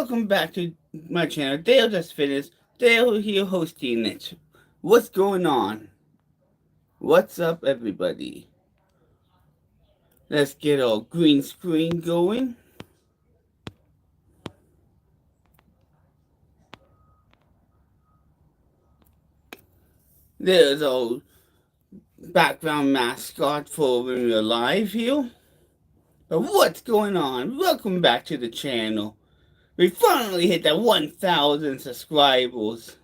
welcome back to my channel, DALEDOESFITNESS. Dale here hosting it. What's going on? What's up, everybody? Let's get our green screen going. There's our background mascot for when we're live here. But what's going on? Welcome back to the channel. We finally hit the 1,000 subscribers.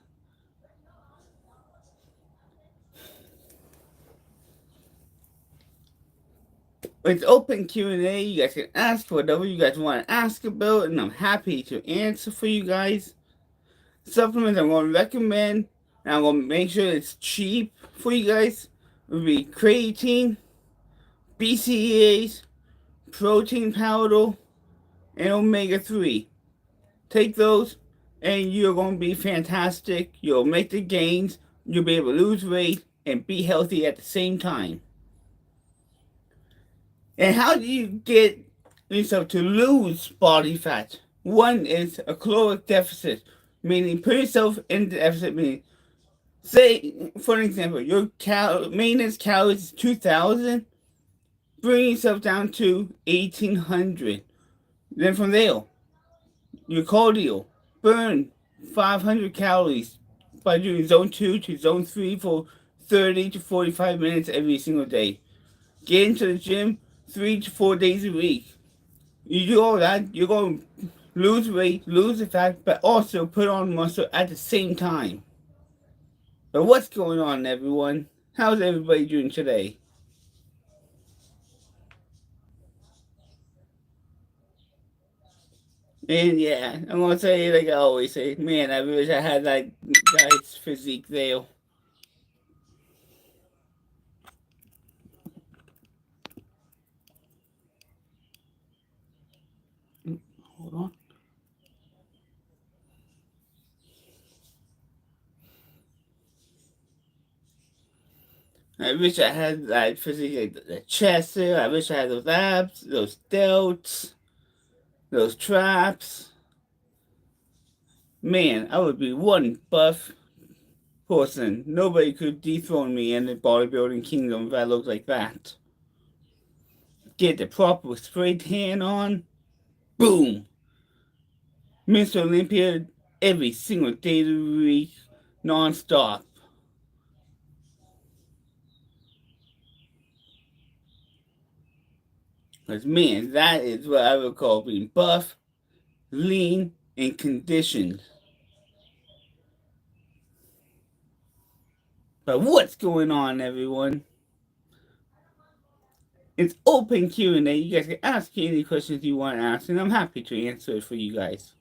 It's open Q&A. You guys can ask whatever you guys want to ask about, and I'm happy to answer for you guys. Supplements I'm going to recommend, and I'm going to make sure it's cheap for you guys, would be creatine, BCAAs, protein powder, and omega-3. Take those, and you're going to be fantastic. You'll make the gains, you'll be able to lose weight, and be healthy at the same time. And how do you get yourself to lose body fat? One is a caloric deficit, meaning put yourself in the deficit, meaning, say, for an example, your maintenance calories is 2,000, bring yourself down to 1,800. Then from there, your cardio, burn 500 calories by doing zone 2 to zone 3 for 30 to 45 minutes every single day. Get into the gym 3 to 4 days a week. You do all that, you're going to lose weight, lose the fat, but also put on muscle at the same time. But what's going on, everyone? How's everybody doing today? And yeah, I'm going to say like I always say, man, I wish I had that guy's physique there. Hold on. I wish I had that physique, like the chest there. I wish I had those abs, those delts, those traps. Man, I would be one buff person. Nobody could dethrone me in the bodybuilding kingdom if I looked like that. Get the proper spray tan on. Boom! Mr. Olympia every single day of the week, non-stop. Because, man, that is what I would call being buff, lean, and conditioned. But what's going on, everyone? It's open Q&A. You guys can ask me any questions you want to ask, and I'm happy to answer it for you guys.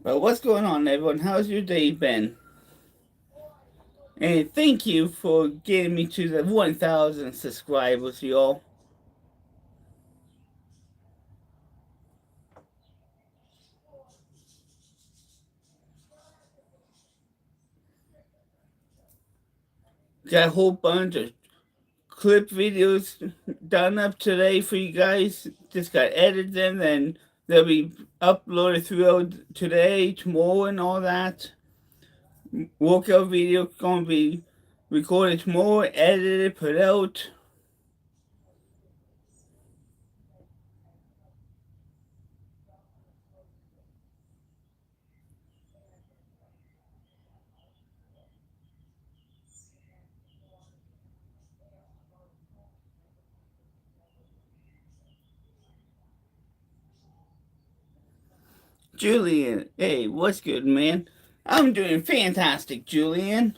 But what's going on, everyone? How's your day been? And thank you for getting me to the 1,000 subscribers, y'all. Got a whole bunch of clip videos done up today for you guys. Just got edited them, and they'll be uploaded throughout today, tomorrow, and all that. Workout video gonna be recorded tomorrow, edited, put out. Julian, hey, what's good, man? I'm doing fantastic, Julian.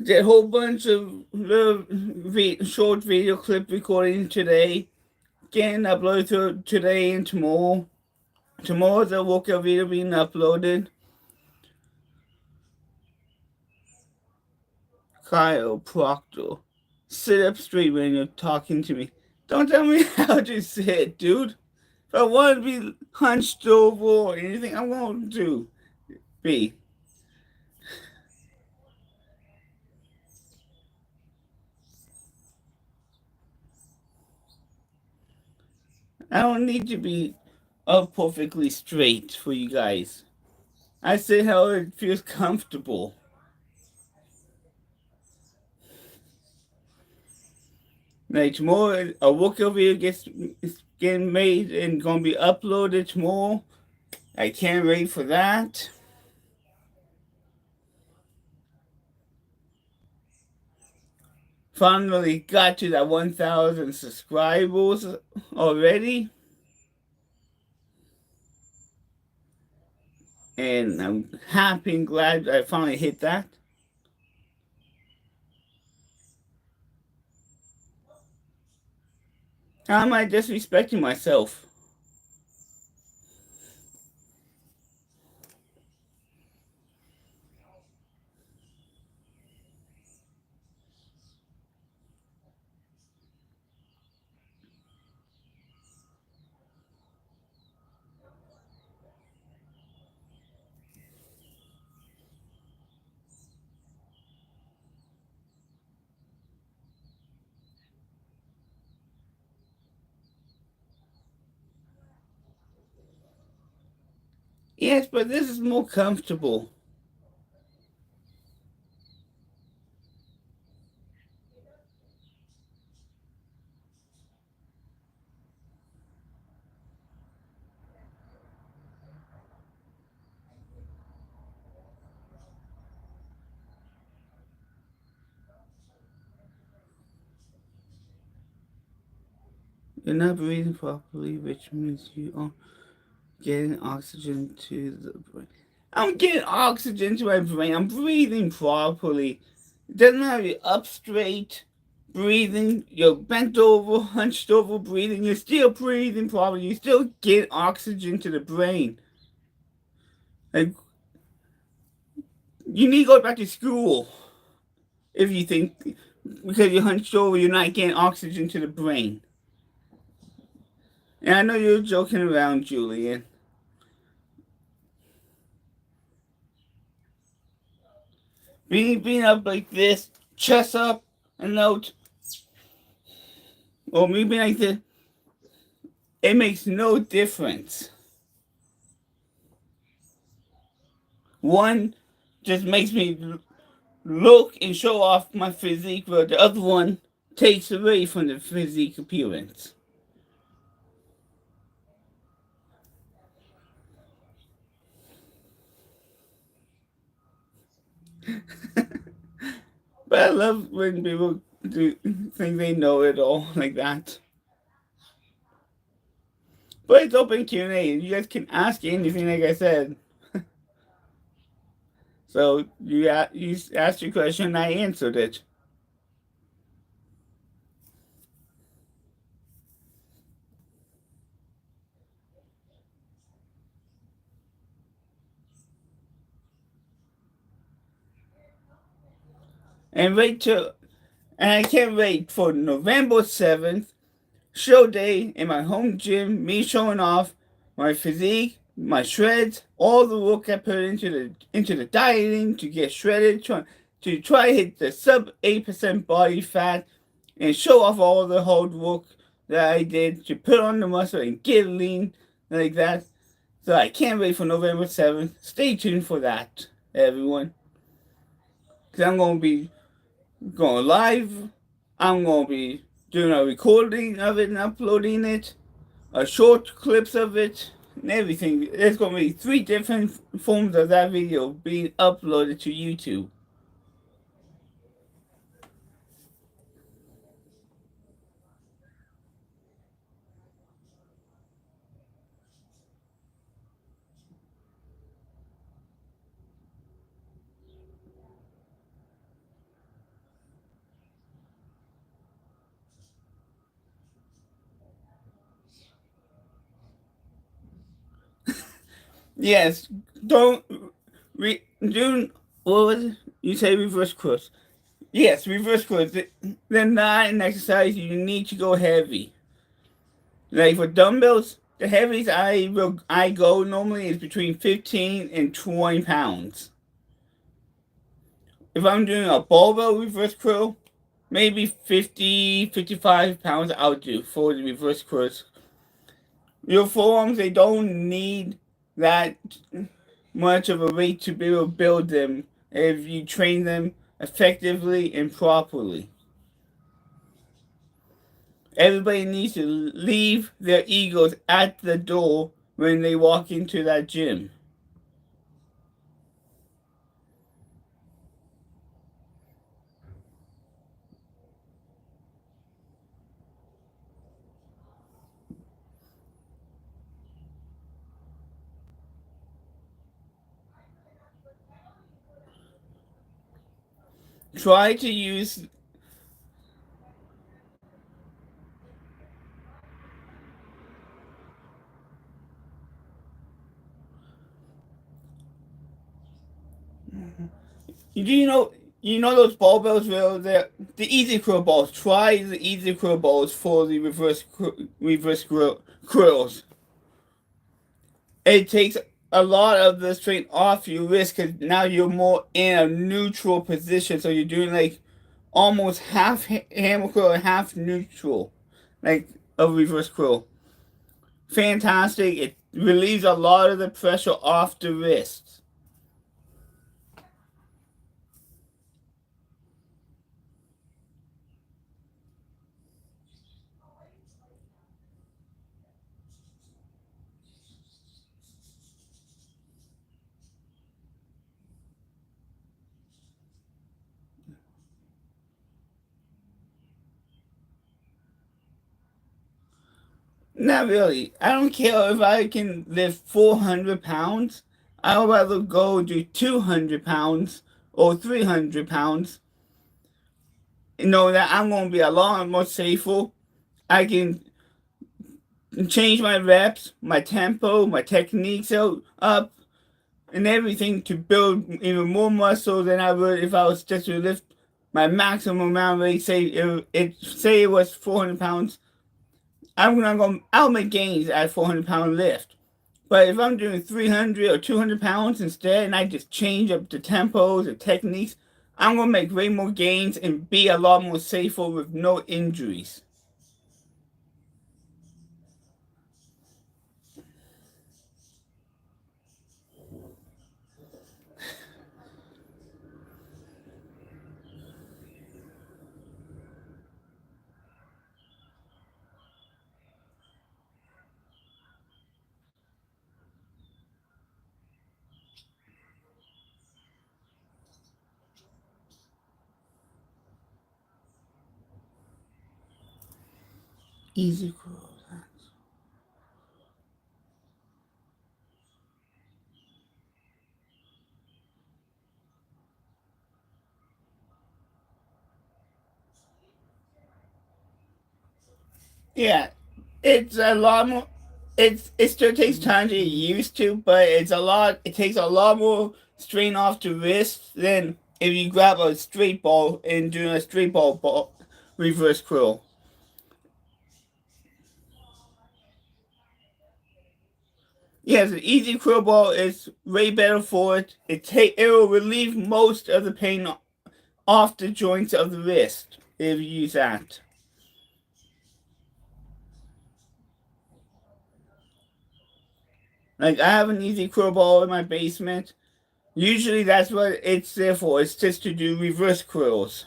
Did a whole bunch of little short video clip recording today. Getting uploaded to today and tomorrow. Tomorrow the workout video being uploaded. Kyle Proctor. Sit up straight when you're talking to me. Don't tell me how to sit, dude. If I want to be hunched over or anything, I want to be. I don't need to be up perfectly straight for you guys. I say how it feels comfortable. Like tomorrow, a workout video is getting made and gonna be uploaded tomorrow. I can't wait for that. Finally got to that 1,000 subscribers already. And I'm happy and glad I finally hit that. How am I disrespecting myself? Yes, but this is more comfortable. You're not breathing properly, which means you are getting oxygen to the brain. I'm getting oxygen to my brain. I'm breathing properly. It doesn't matter you're up straight, breathing, you're bent over, hunched over, breathing. You're still breathing properly. You still get oxygen to the brain. Like, you need to go back to school if you think because you're hunched over, you're not getting oxygen to the brain. And I know you're joking around, Julian. Being up like this, chest up, and out, or me being like this, it makes no difference. One just makes me look and show off my physique, but the other one takes away from the physique appearance. But I love when people do think they know it all like that. But it's open Q&A. You guys can ask anything, like I said. So you asked your question, I answered it. And I can't wait for November 7th, show day in my home gym, me showing off my physique, my shreds, all the work I put into the dieting to get shredded, to try to hit the sub 8% body fat, and show off all the hard work that I did to put on the muscle and get lean like that. So I can't wait for November 7th. Stay tuned for that, everyone. Because I'm going to be going live. I'm going to be doing a recording of it and uploading it, a short clips of it, and everything. There's going to be 3 different forms of that video being uploaded to YouTube. Yes, don't do what was it? You say reverse curls. Yes, reverse curls. They're not an exercise you need to go heavy. Like for dumbbells, the heaviest I go normally is between 15 and 20 pounds. If I'm doing a barbell reverse curl, maybe 50, 55 pounds I'll do for the reverse curls. Your forearms, they don't need that much of a weight to be able to build them if you train them effectively and properly. Everybody needs to leave their egos at the door when they walk into that gym. Try to use. You know those barbells where the easy curl balls. Try the easy curl balls for the reverse curls. It takes a lot of the strain off your wrist because now you're more in a neutral position. So you're doing like almost half hammer curl and half neutral, like a reverse curl. Fantastic. It relieves a lot of the pressure off the wrist. Not really. I don't care if I can lift 400 pounds. I would rather go do 200 pounds or 300 pounds. You know that I'm going to be a lot more safer. I can change my reps, my tempo, my techniques up, and everything to build even more muscle than I would if I was just to lift my maximum amount of weight. Say it was 400 pounds. I'll make gains at 400-pound lift. But if I'm doing 300 or 200 pounds instead, and I just change up the tempos, the techniques, I'm gonna make way more gains and be a lot more safer with no injuries. Easy growth. Yeah, it's a lot more. It still takes time to get used to, but it's a lot. It takes a lot more strain off the wrist than if you grab a straight ball and do a straight ball reverse curl. Yes, an easy curl ball is way better for it. It will relieve most of the pain off the joints of the wrist if you use that. Like I have an easy curl ball in my basement. Usually that's what it's there for. It's just to do reverse curls.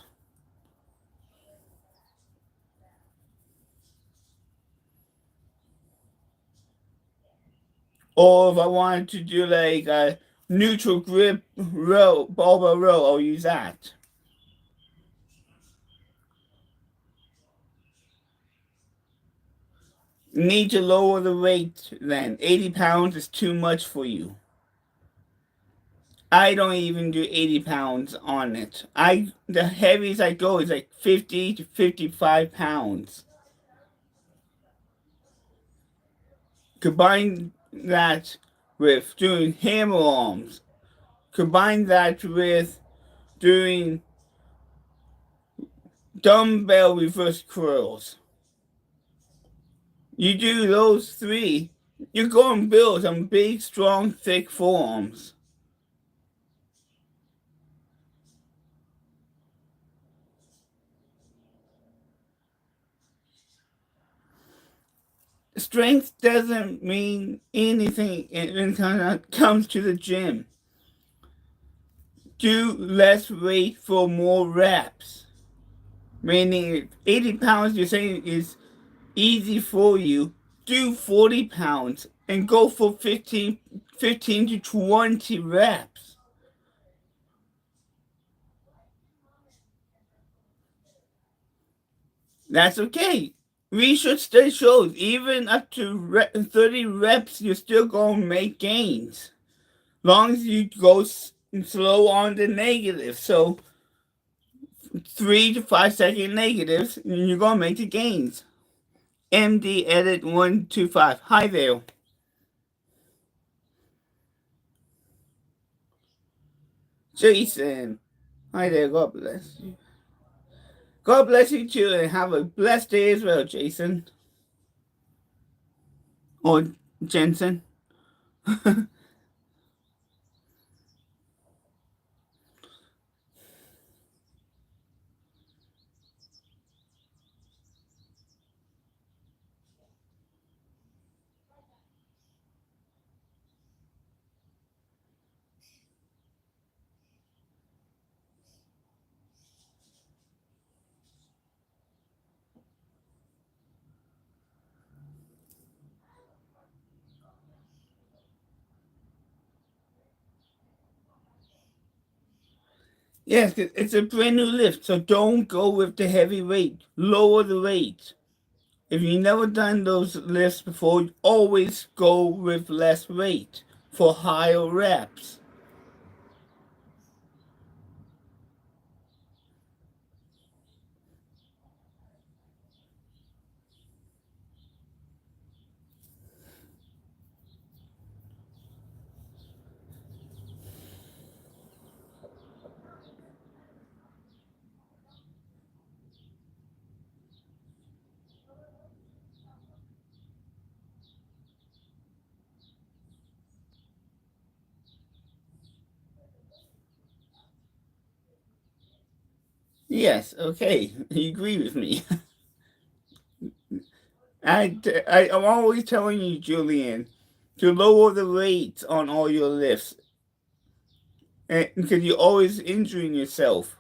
Or if I wanted to do like a neutral grip row, barbell row, I'll use that. Need to lower the weight then. 80 pounds is too much for you. I don't even do 80 pounds on it. The heaviest I go is like 50 to 55 pounds. Combine that with doing hammer arms. Combine that with doing dumbbell reverse curls. You do those three, you're going to build some big, strong, thick forearms. Strength doesn't mean anything when it comes to the gym. Do less weight for more reps. Meaning 80 pounds you're saying is easy for you, do 40 pounds and go for 15 to 20 reps. That's okay. Research study shows even up to 30 reps, you're still going to make gains. Long as you go slow on the negative. So 3 to 5 second negatives, and you're going to make the gains. MD Edit 125. Hi there. Jason. Hi there. God bless you. God bless you too, and have a blessed day as well, Jason. Or Jensen. Yes, it's a brand new lift, so don't go with the heavy weight. Lower the weight. If you've never done those lifts before, always go with less weight for higher reps. Yes, okay, you agree with me. I'm always telling you, Julian, to lower the weight on all your lifts. Because you're always injuring yourself.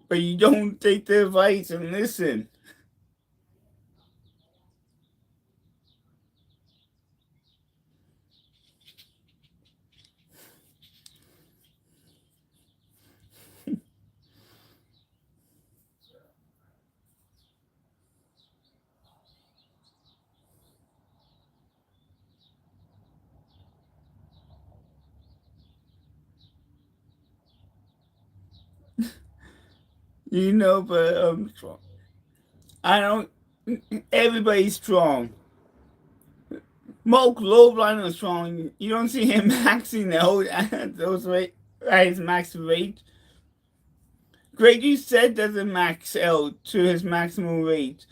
But you don't take the advice and listen. But I don't. Everybody's strong. Mark Lowline is strong. You don't see him maxing those weight at his max weight. Greg, you said doesn't max out to his maximum weight.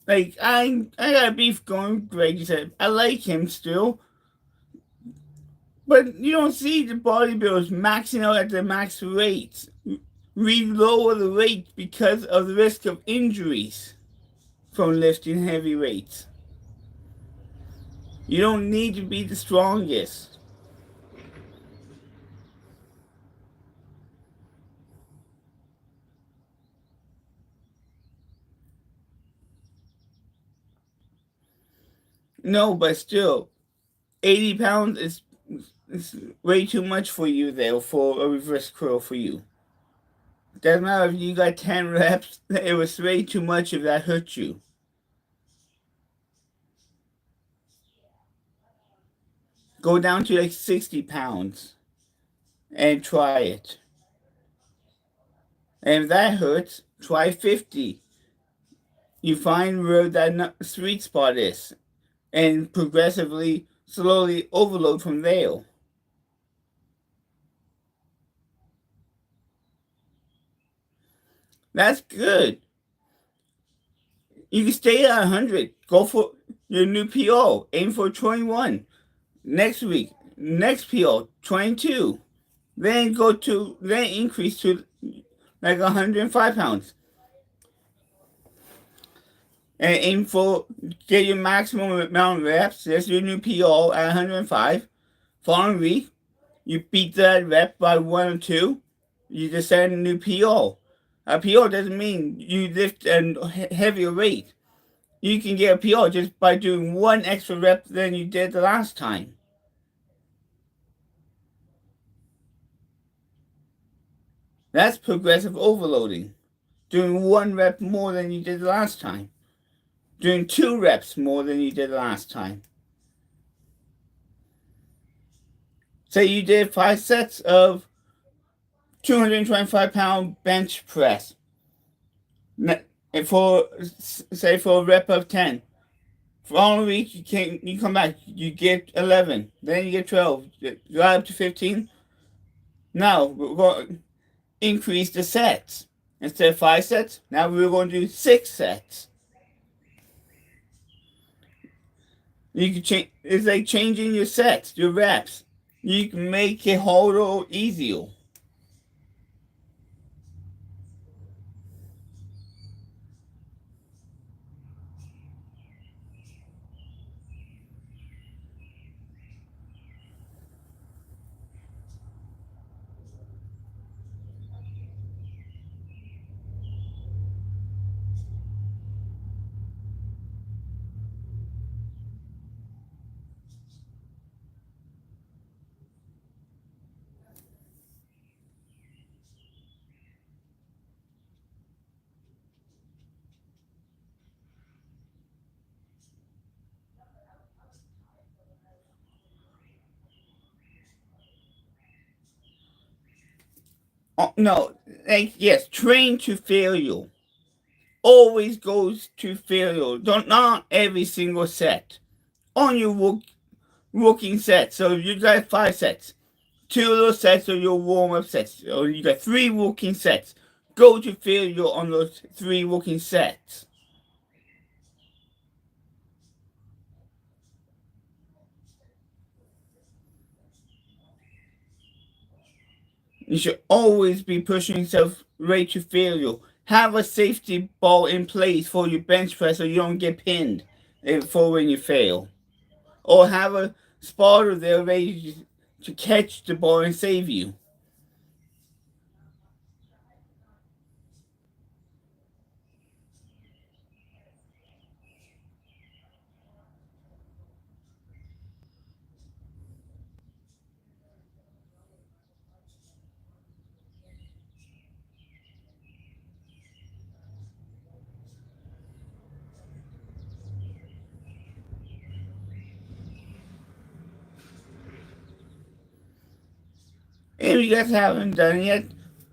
Like I got beef going. Greg, you said I like him still, but you don't see the bodybuilders maxing out at their max weights. We lower the weight because of the risk of injuries from lifting heavy weights. You don't need to be the strongest. No, but still, 80 pounds is way too much for you there for a reverse curl for you. Doesn't matter if you got 10 reps, it was way too much if that hurt you. Go down to like 60 pounds and try it. And if that hurts, try 50. You find where that sweet spot is and progressively, slowly overload from there. That's good. You can stay at 100. Go for your new PO. Aim for 21. Next week, next PO, 22. Then increase to like 105 pounds. And aim for, get your maximum amount of reps. That's your new PO at 105. Following week, you beat that rep by 1 or 2. You just set a new PO. A PO doesn't mean you lift a heavier weight. You can get a PO just by doing 1 extra rep than you did the last time. That's progressive overloading. Doing 1 rep more than you did the last time. Doing 2 reps more than you did the last time. Say you did 5 sets of 225-pound bench press. For a rep of 10. Following week, you come back, you get 11, then you get 12, you up to 15. Now we're going to increase the sets. Instead of 5 sets, now we're going to do 6 sets. You can change. It's like changing your sets, your reps. You can make it harder easier. Oh, no, like yes, train to failure. Always goes to failure. Don't not every single set. On your working set. So you got 5 sets. 2 of those sets are your warm up sets. Or you got 3 working sets. Go to failure on those 3 working sets. You should always be pushing yourself right to failure. Have a safety ball in place for your bench press so you don't get pinned for when you fail. Or have a spotter there ready to catch the ball and save you. If you guys haven't done it yet,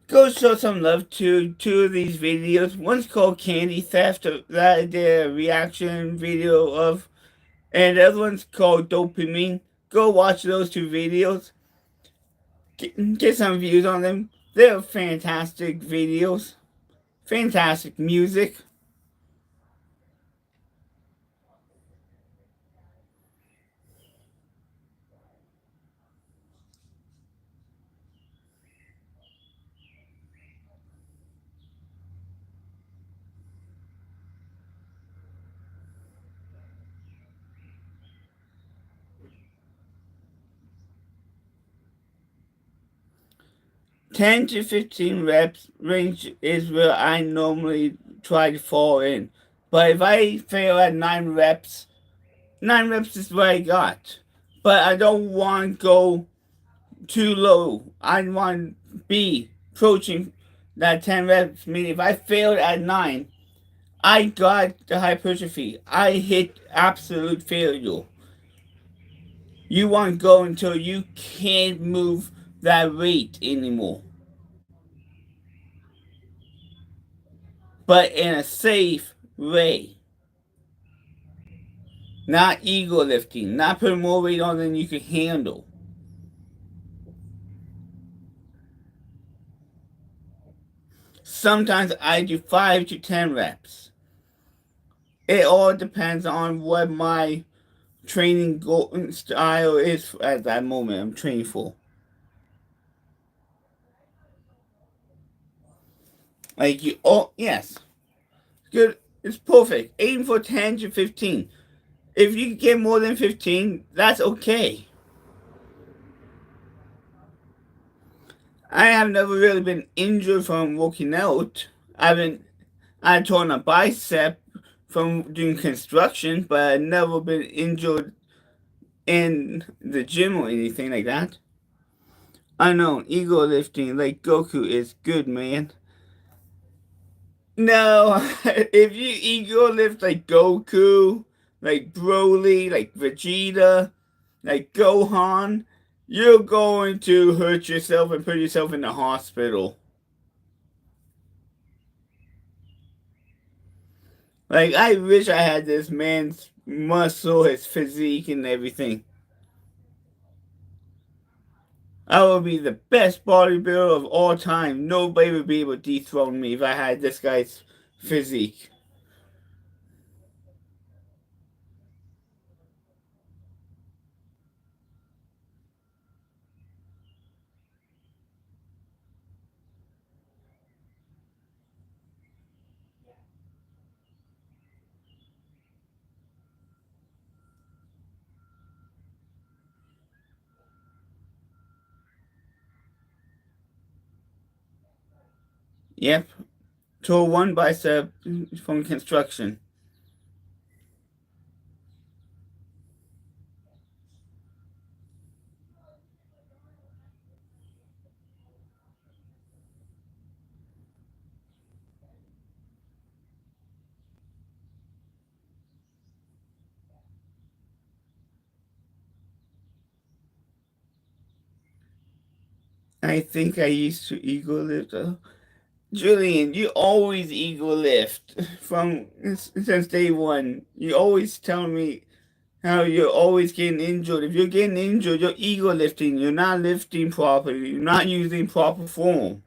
go show some love to 2 of these videos. One's called Candy Theft that I did a reaction video of, and the other one's called Dopamine. Go watch those 2 videos. Get some views on them. They're fantastic videos. Fantastic music. Ten to 15 reps range is where I normally try to fall in. But if I fail at 9 reps, 9 reps is what I got. But I don't want to go too low. I want to be approaching that 10 reps. Meaning if I failed at 9, I got the hypertrophy. I hit absolute failure. You want to go until you can't move that weight anymore. But in a safe way. Not ego lifting, not putting more weight on than you can handle. Sometimes I do 5 to 10 reps. It all depends on what my training goal style is at that moment I'm training for. Like you, oh yes, good. It's perfect. Aim for 10 to 15. If you get more than 15, that's okay. I have never really been injured from working out. I torn a bicep from doing construction, but I've never been injured in the gym or anything like that. I know ego lifting like Goku is good, man. No, if you ego lift like Goku, like Broly, like Vegeta, like Gohan, you're going to hurt yourself and put yourself in the hospital. Like, I wish I had this man's muscle, his physique, and everything. I would be the best bodybuilder of all time. Nobody would be able to dethrone me if I had this guy's physique. Yep, tore one bicep from construction. I think I used to ego lift. Julian, you always ego lift from since day one. You always tell me how you're always getting injured. If you're getting injured, you're ego lifting. You're not lifting properly. You're not using proper form.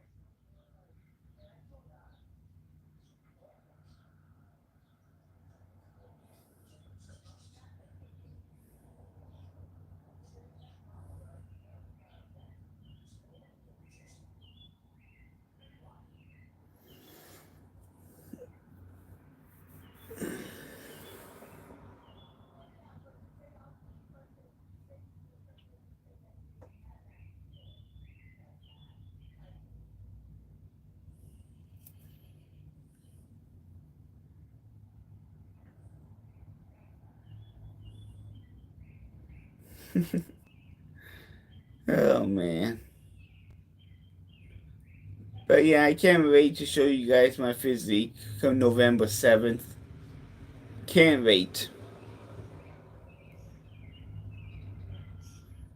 Oh man. But yeah, I can't wait to show you guys my physique come November 7th. Can't wait.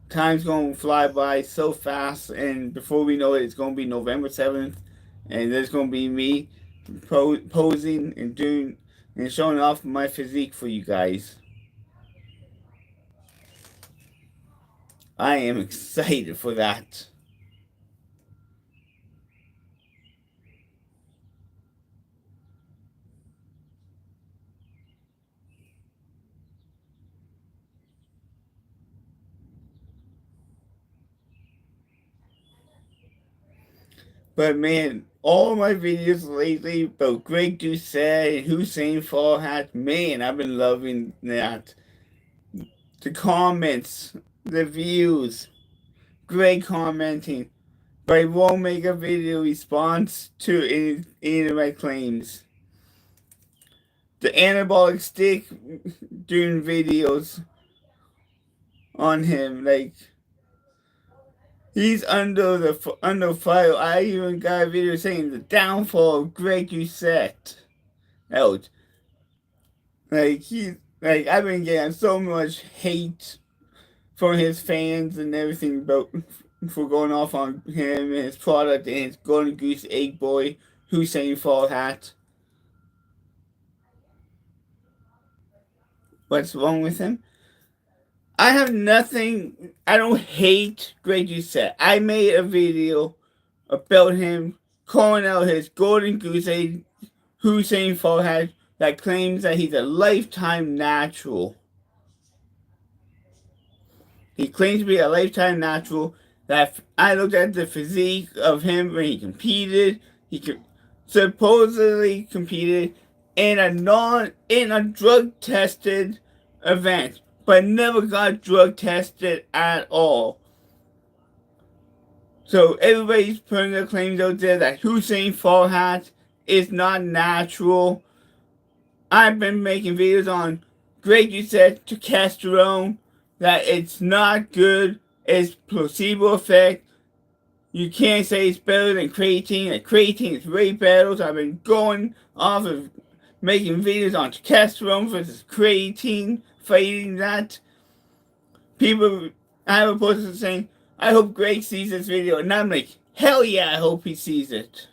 Time's gonna fly by so fast, and before we know it, it's gonna be November 7th, and there's gonna be me posing and doing and showing off my physique for you guys. I am excited for that. But man, all my videos lately about Greg Doucette and Hussein Farhat, man, I've been loving that. The comments, the views, Greg commenting, but I won't make a video response to any of my claims. The anabolic stick doing videos on him, like he's under fire. I even got a video saying the downfall of Greg Doucette. Out. Like I've been getting so much hate from his fans and everything about for going off on him and his product and his golden goose egg boy Hussein Fall hat. What's wrong with him? I have nothing. I don't hate Greg Doucette. I made a video about him calling out his golden goose egg Hussein Farhat that claims that he's a lifetime natural. He claims to be a lifetime natural. That I looked at the physique of him when he competed. He supposedly competed in a drug tested event, but never got drug tested at all. So everybody's putting their claims out there that Hussein Farhat is not natural. I've been making videos on Greg Doucette to testosterone, that it's not good, it's placebo effect. You can't say it's better than creatine, and creatine is way better. So I've been going off of making videos on testosterone versus creatine, fighting that. People, I have a person saying, I hope Greg sees this video, and I'm like, hell yeah, I hope he sees it.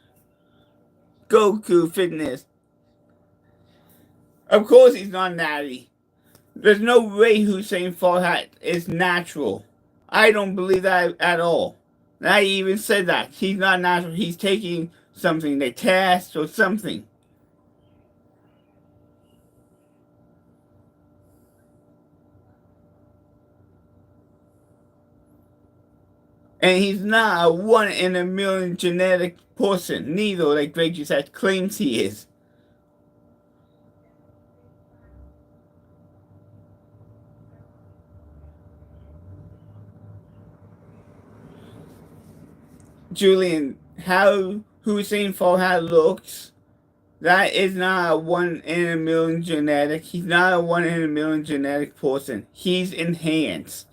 Goku Fitness. Of course he's not natty. There's no way Hussein Farhat is natural. I don't believe that at all. And I even said that. He's not natural. He's taking something, they test or something. And he's not a 1 in a million genetic person, neither like Greg Doucette claims he is. Julian, how Hussein Farhat looks, that is not a 1 in a million genetic. He's not a 1 in a million genetic person. He's enhanced.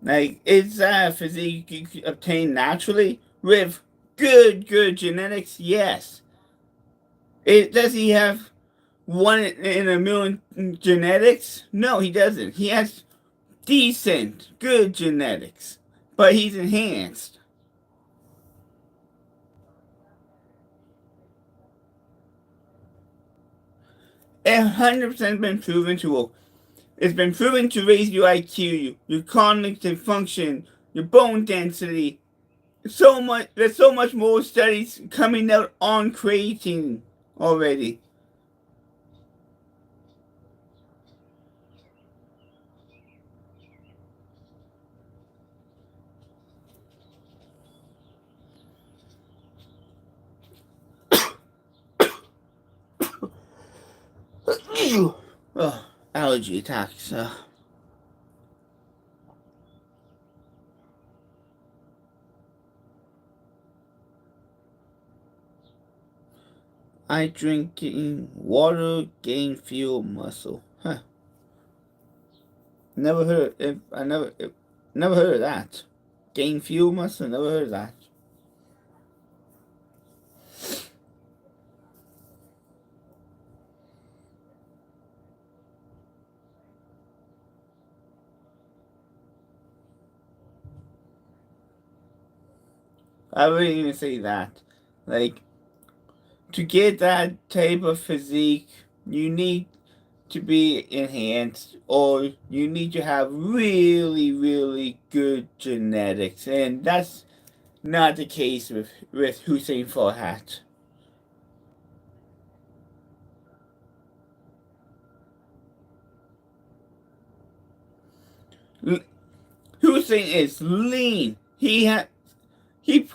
Like, it's a physique you can obtain naturally with good genetics? Yes. Does he have 1 in a million genetics? No, he doesn't. He has decent, good genetics, but he's enhanced. 100% been proven to work. It's been proven to raise your IQ, your cognitive function, your bone density. There's so much more studies coming out on creatine already. Oh, allergy attacks. I drinking water gain fuel muscle. Huh. Never heard of that. Gain fuel muscle. Never heard of that. I wouldn't even say that. Like, to get that type of physique, you need to be enhanced, or you need to have really good genetics, and that's not the case with Hussein Farhat. Hussein is lean. He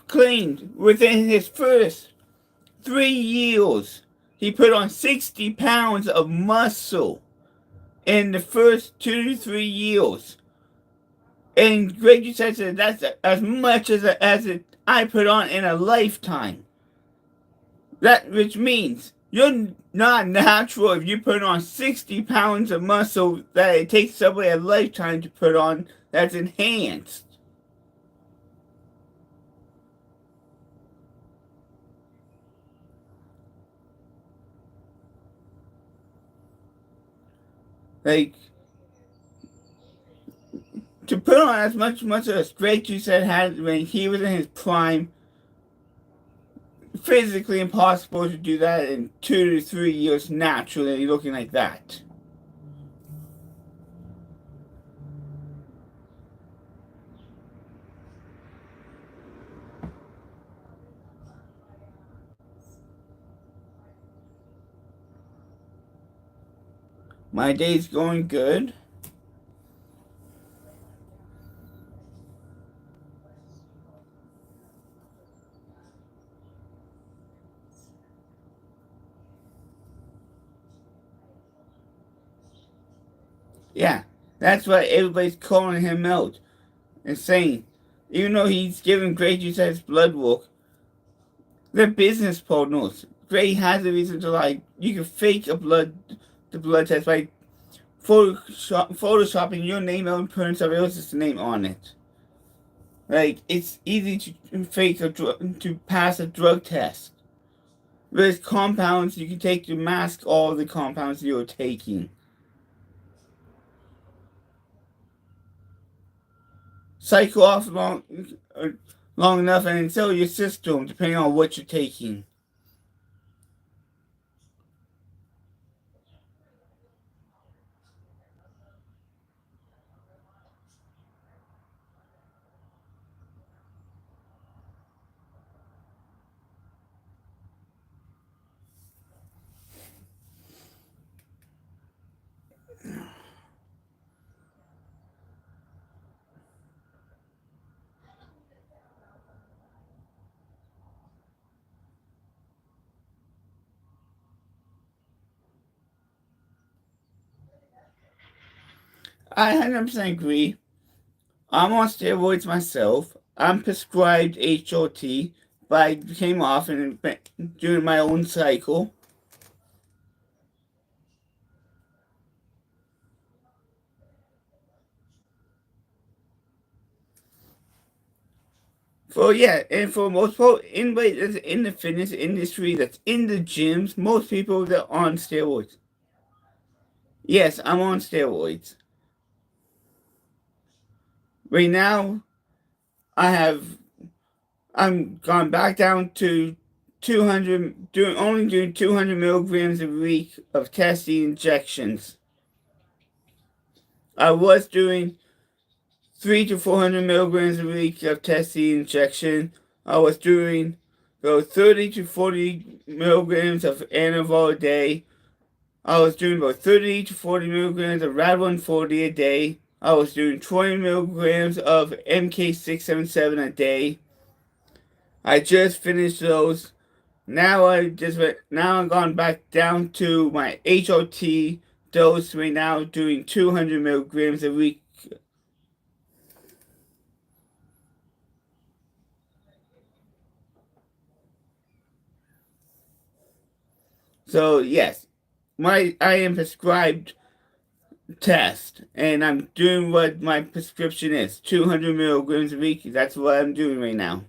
claimed within his first 3 years he put on 60 pounds of muscle in the first 2 to 3 years. And Greg said that's as much as I put on in a lifetime. That which means you're not natural if you put on 60 pounds of muscle that it takes somebody a lifetime to put on that's enhanced. Like, to put on as much as Greg Doucette had when he was in his prime, physically impossible to do that in 2 to 3 years naturally looking like that. My day's going good. Yeah, that's why everybody's calling him out and saying, even though he's giving Greg Doucette's blood work, they're business partners. Greg has a reason to lie. You can fake the blood test by photoshopping your name out and putting somebody else's name on it. Like, it's easy to to pass a drug test. With compounds, you can take to mask all the compounds you're taking. Cycle off long enough and sell your system, depending on what you're taking. I 100% agree. I'm on steroids myself. I'm prescribed HRT, but I came off and during my own cycle. For yeah, and for most people, anybody that's in the fitness industry, that's in the gyms, most people that are on steroids. Yes, I'm on steroids. Right now, I'm gone back down to 200, only doing 200 milligrams a week of testing injections. I was doing 300 to 400 milligrams a week of testing injection. I was doing 30 to 40 milligrams of Anavar a day. I was doing about 30 to 40 milligrams of Rad 140 a day. I was doing 20 milligrams of MK677 a day. I just finished those. Now I've gone back down to my HOT dose. Right now doing 200 milligrams a week. So yes, I am prescribed test, and I'm doing what my prescription is, 200 milligrams a week. That's what I'm doing right now.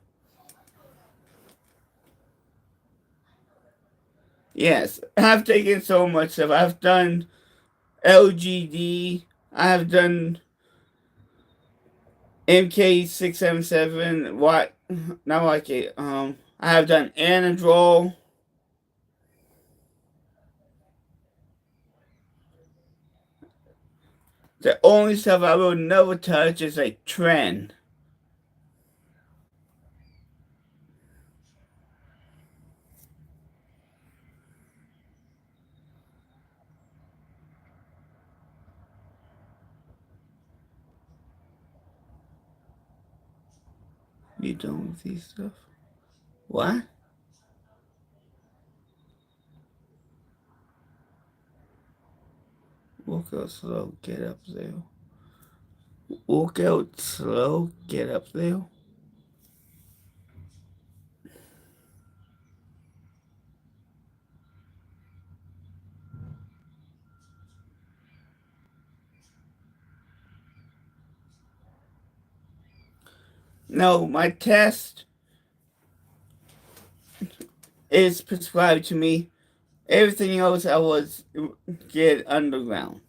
Yes, I've taken so much stuff. I've done LGD. I've done MK677. What? Not like it. I have done Anadrol. The only stuff I will never touch is like trend. You done with these stuff? What? Walk out slow, get up there. Walk out slow, get up there. No, my test is prescribed to me. Everything else I was get underground.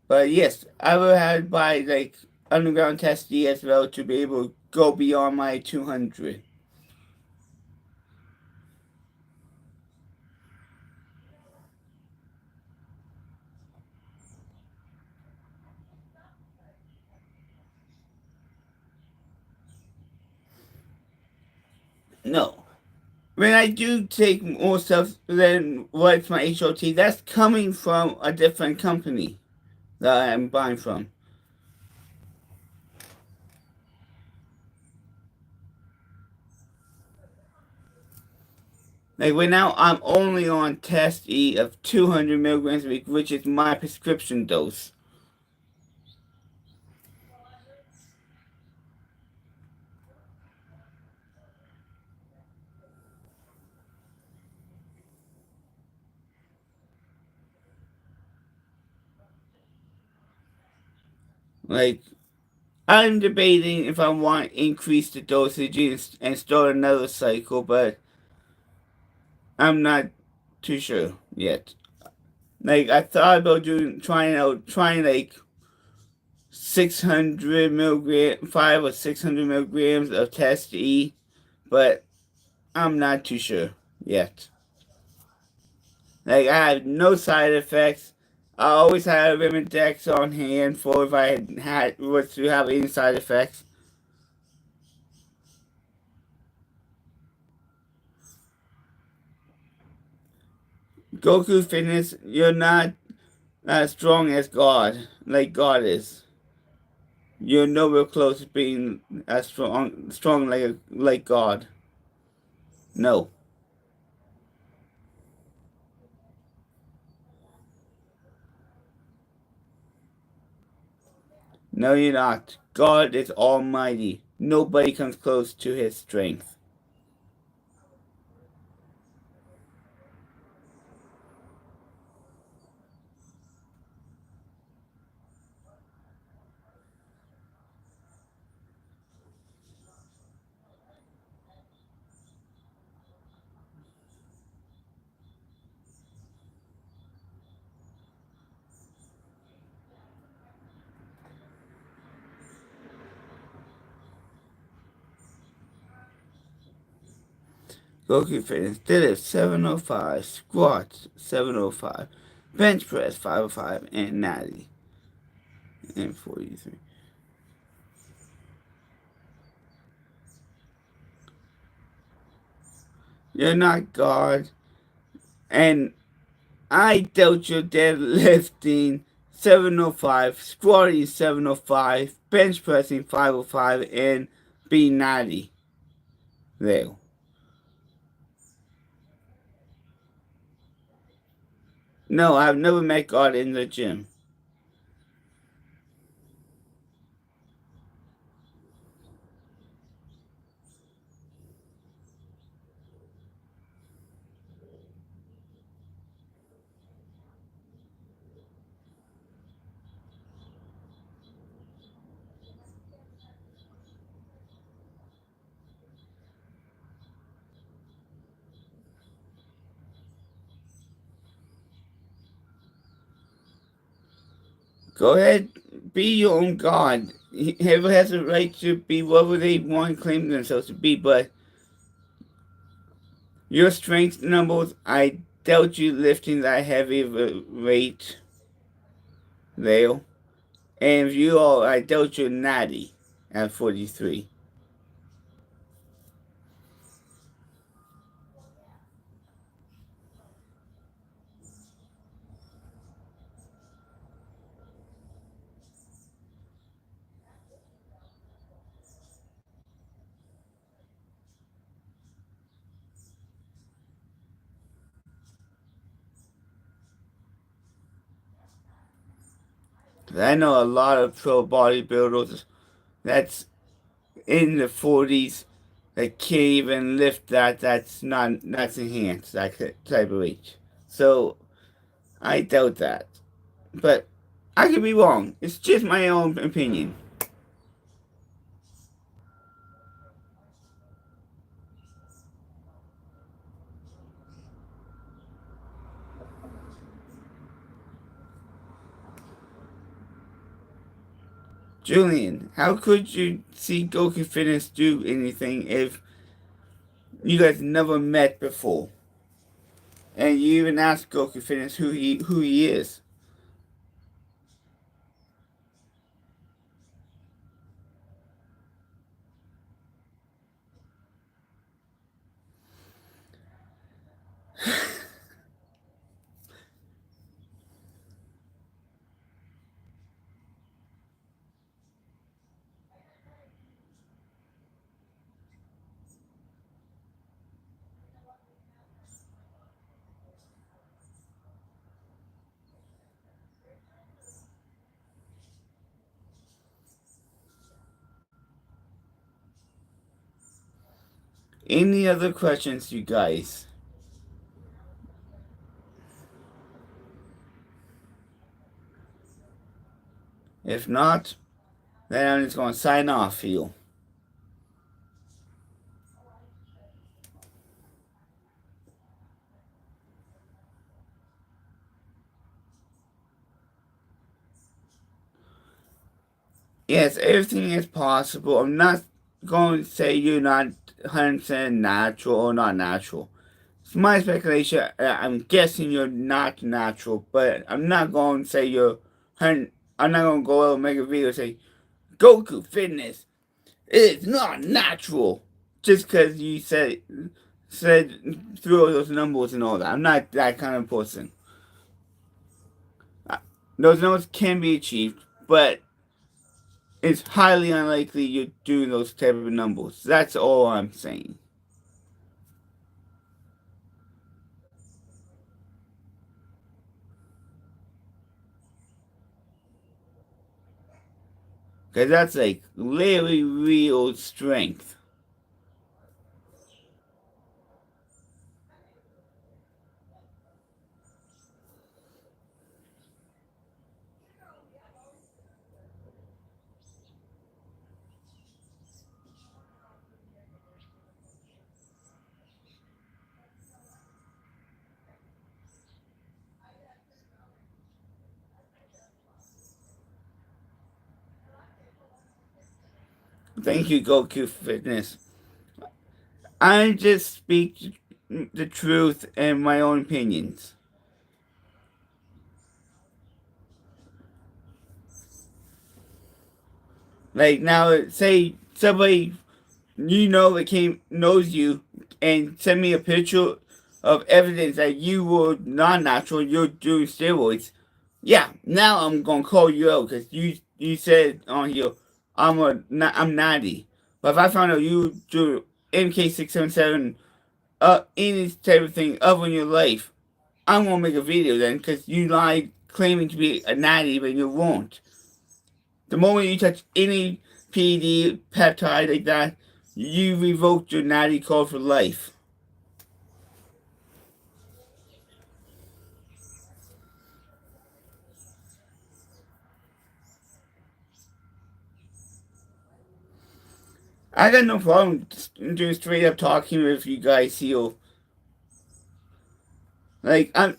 But yes, I will have to buy like underground test D as well to be able to go beyond my 200. No. When I do take more stuff than what's my HOT, that's coming from a different company that I'm buying from. Like right now, I'm only on test E of 200 milligrams a week, which is my prescription dose. Like, I'm debating if I want to increase the dosage and start another cycle, but I'm not too sure yet. Like, I thought about trying like 600 milligram, 5 or 600 milligrams of test E, but I'm not too sure yet. Like, I have no side effects. I always have Dex on hand for if I was to have any side effects. Goku Fitness, you're not as strong as God, like God is. You're nowhere close to being as strong like God. No, no, you're not. God is almighty. Nobody comes close to his strength. Goku Fitness deadlift 705, squats 705, bench press 505, and natty and 43. You're not God, and I doubt you're deadlifting 705, squatting 705, bench pressing 505, and being natty there. No, I've never met God in the gym. 'Go ahead, be your own God. Everyone has a right to be whatever they want to claim themselves to be, but your strength numbers, I doubt you lifting that heavy of a weight there. And if you are, I doubt you're natty at 43. 'Cause I know a lot of pro bodybuilders that's in the 40s that can't even lift that's enhanced, that type of weight. So I doubt that. But I could be wrong. It's just my own opinion. Julian, how could you see Goku Fitness do anything if you guys never met before? And you even asked Goku Fitness who he is. Any other questions, you guys? If not, then I'm just going to sign off for you. Yes, everything is possible. I'm not going to say you're not 100% natural or not natural. It's my speculation. I'm guessing you're not natural, but I'm not going to say you're. I'm not going to go out and make a video and say Goku Fitness is not natural just because you said through all those numbers and all that. I'm not that kind of person. Those numbers can be achieved, but it's highly unlikely you're doing those type of numbers. That's all I'm saying. Because that's like really real strength. Thank you, Goku Fitness. I just speak the truth and my own opinions. Like now, say somebody that came knows you and send me a picture of evidence that you were not natural, you're doing steroids. Yeah, now I'm gonna call you out because you said on here I'm natty. But if I found out you do MK677 any type of thing other in your life, I'm gonna make a video then because you lied claiming to be a natty but you won't. The moment you touch any PD peptide like that, you revoked your natty card for life. I got no problem doing straight up talking with you guys here. Like I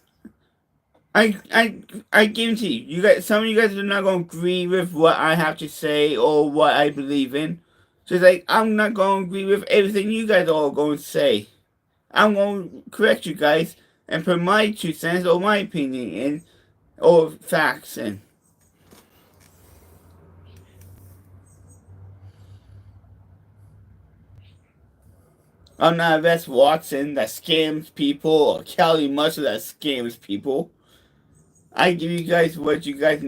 guarantee you guys. Some of you guys are not gonna agree with what I have to say or what I believe in. So it's like I'm not gonna agree with everything you guys are all going to say. I'm gonna correct you guys and put my 2 cents or my opinion in or facts in. I'm not Wes Watson that scams people or Kelly Mustard that scams people. I give you guys what you guys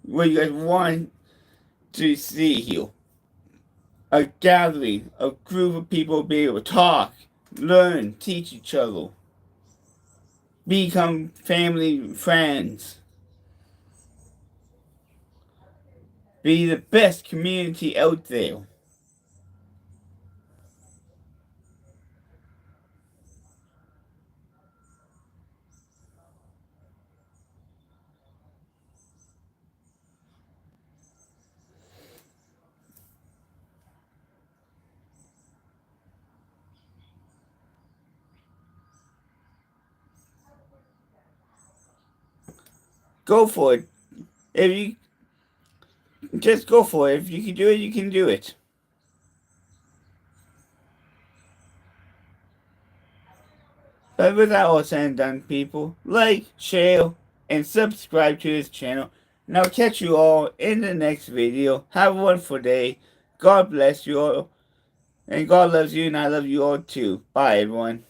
what you guys want to see here. A gathering, a group of people be able to talk, learn, teach each other, become family, friends, be the best community out there. Go for it. If you Just go for it. If you can do it, you can do it. But with that all said and done, people, like, share, and subscribe to this channel. And I'll catch you all in the next video. Have a wonderful day. God bless you all. And God loves you, and I love you all too. Bye, everyone.